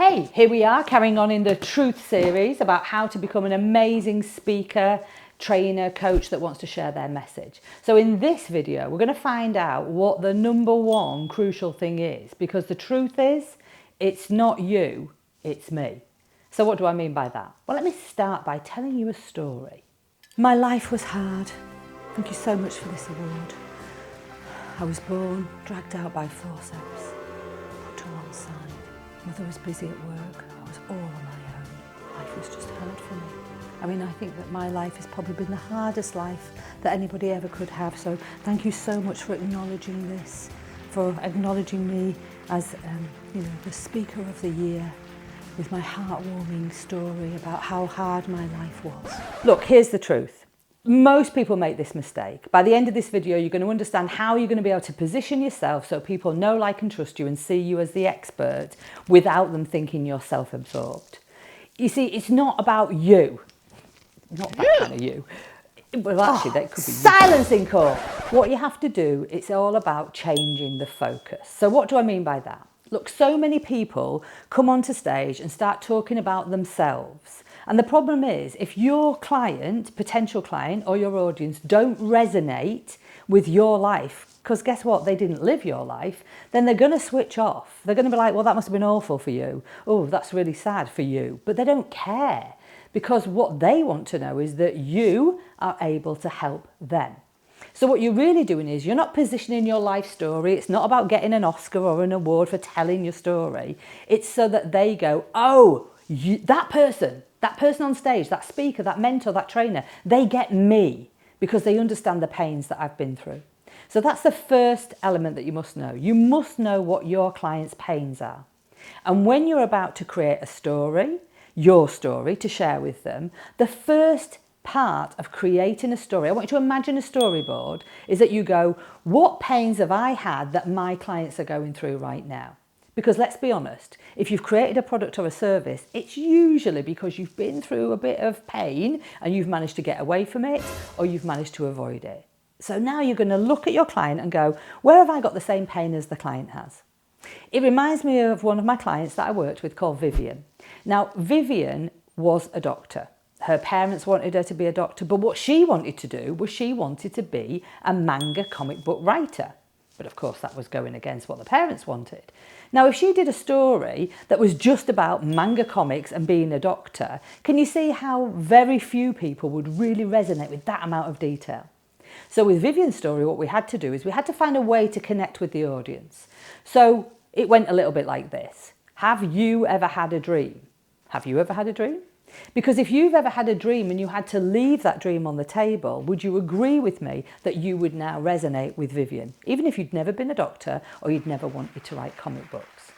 Hey, here we are carrying on in the Truth series about how to become an amazing speaker, trainer, coach that wants to share their message. So in this video, we're going to find out what the number one crucial thing is, because the truth is, it's not you, it's me. So what do I mean by that? Well, let me start by telling you a story. My life was hard. Thank you so much for this award. I was born, dragged out by forceps, put to one side. Mother was busy at work. I was all on my own. Life was just hard for me. I mean, I think that my life has probably been the hardest life that anybody ever could have. So thank you so much for acknowledging this, for acknowledging me as, the speaker of the year with my heartwarming story about how hard my life was. Look, here's the truth. Most people make this mistake. By the end of this video, you're going to understand how you're going to be able to position yourself so people know, like and trust you and see you as the expert without them thinking you're self-absorbed. You see, it's not about you. Not that kind of you. Well, actually, that could be silencing call. What you have to do, it's all about changing the focus. So what do I mean by that? Look, so many people come onto stage and start talking about themselves. And the problem is, if your client, potential client or your audience don't resonate with your life, because guess what, they didn't live your life, then they're going to switch off. They're going to be like, well, that must have been awful for you. Oh, that's really sad for you. But they don't care, because what they want to know is that you are able to help them. So what you're really doing is you're not positioning your life story. It's not about getting an Oscar or an award for telling your story. It's so that they go, oh, that person on stage, that speaker, that mentor, that trainer, they get me because they understand the pains that I've been through. So that's the first element that you must know. You must know what your client's pains are. And when you're about to create a story, your story to share with them, the first part of creating a story, I want you to imagine a storyboard, is that you go, what pains have I had that my clients are going through right now? Because let's be honest, if you've created a product or a service, it's usually because you've been through a bit of pain and you've managed to get away from it or you've managed to avoid it. So now you're going to look at your client and go, where have I got the same pain as the client has? It reminds me of one of my clients that I worked with called Vivian. Now, Vivian was a doctor. Her parents wanted her to be a doctor, but what she wanted to do was she wanted to be a manga comic book writer. But of course that was going against what the parents wanted. Now if she did a story that was just about manga comics and being a doctor, can you see how very few people would really resonate with that amount of detail? So with Vivian's story, what we had to do is we had to find a way to connect with the audience. So it went a little bit like this. Have you ever had a dream? Have you ever had a dream? Because if you've ever had a dream and you had to leave that dream on the table, would you agree with me that you would now resonate with Vivian, even if you'd never been a doctor or you'd never wanted to write comic books?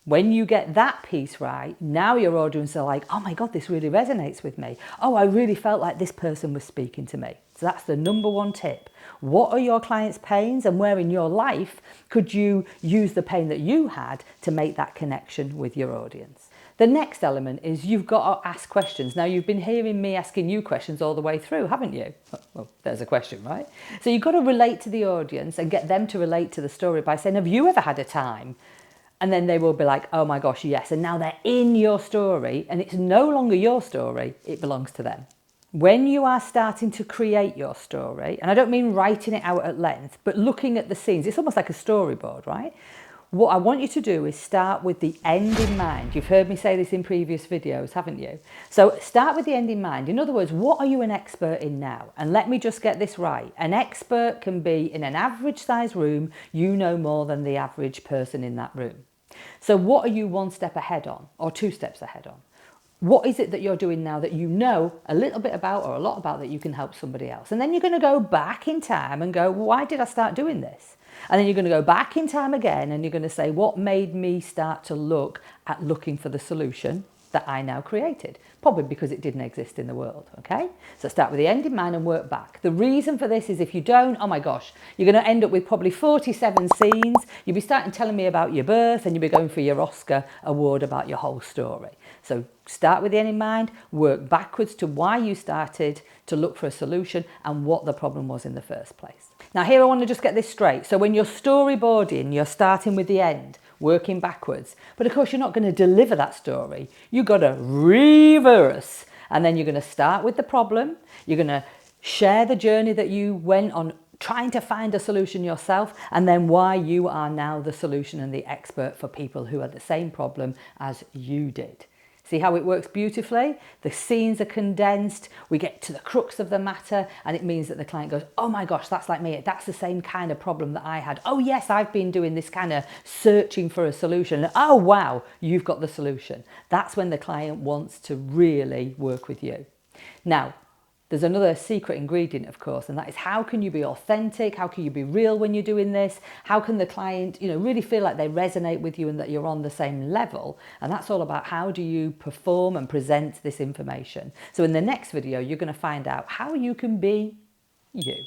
When you get that piece right, now your audience are like, oh my God, this really resonates with me. Oh, I really felt like this person was speaking to me. So that's the number one tip. What are your clients' pains and where in your life could you use the pain that you had to make that connection with your audience? The next element is you've got to ask questions. Now, you've been hearing me asking you questions all the way through, haven't you? Well, there's a question, right? So you've got to relate to the audience and get them to relate to the story by saying, have you ever had a time? And then they will be like, oh my gosh, yes. And now they're in your story and it's no longer your story, it belongs to them. When you are starting to create your story, and I don't mean writing it out at length, but looking at the scenes, it's almost like a storyboard, right? What I want you to do is start with the end in mind. You've heard me say this in previous videos, haven't you? So start with the end in mind. In other words, what are you an expert in now? And let me just get this right. An expert can be in an average size room, you know more than the average person in that room. So what are you one step ahead on or two steps ahead on? What is it that you're doing now that you know a little bit about or a lot about that you can help somebody else? And then you're going to go back in time and go, why did I start doing this? And then you're going to go back in time again and you're going to say, what made me start to look at looking for the solution that I now created? Probably because it didn't exist in the world, okay? So start with the end in mind and work back. The reason for this is if you don't, oh my gosh, you're going to end up with probably 47 scenes. You'll be starting telling me about your birth and you'll be going for your Oscar award about your whole story. So start with the end in mind, work backwards to why you started to look for a solution and what the problem was in the first place. Now here I want to just get this straight. So when you're storyboarding, you're starting with the end. working backwards. But of course, you're not going to deliver that story. You've got to reverse. And then you're going to start with the problem. You're going to share the journey that you went on trying to find a solution yourself, and then why you are now the solution and the expert for people who had the same problem as you did. See how it works beautifully? The scenes are condensed, we get to the crux of the matter, and it means that the client goes, oh my gosh, that's like me. That's the same kind of problem that I had. Oh yes, I've been doing this kind of searching for a solution. Oh wow, you've got the solution. That's when the client wants to really work with you. Now, there's another secret ingredient, of course, and that is how can you be authentic? How can you be real when you're doing this? How can the client, really feel like they resonate with you and that you're on the same level? And that's all about how do you perform and present this information. So in the next video, you're going to find out how you can be you.